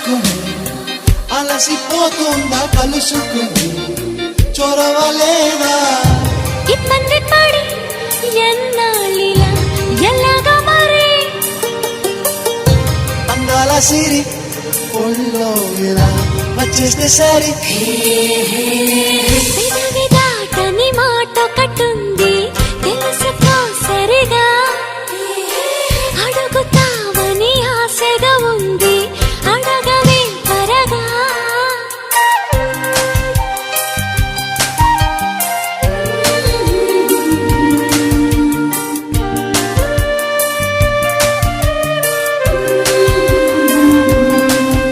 తలుచుకుని అలసిపోతుందా కలుసుకుని చొరవలేదా ఇబ్బంది పడి ఎన్నాళ్ళిలా ఎలాగా మరి అందాల సిరి ఒళ్ళో ఇలా వచ్చేస్తే సరి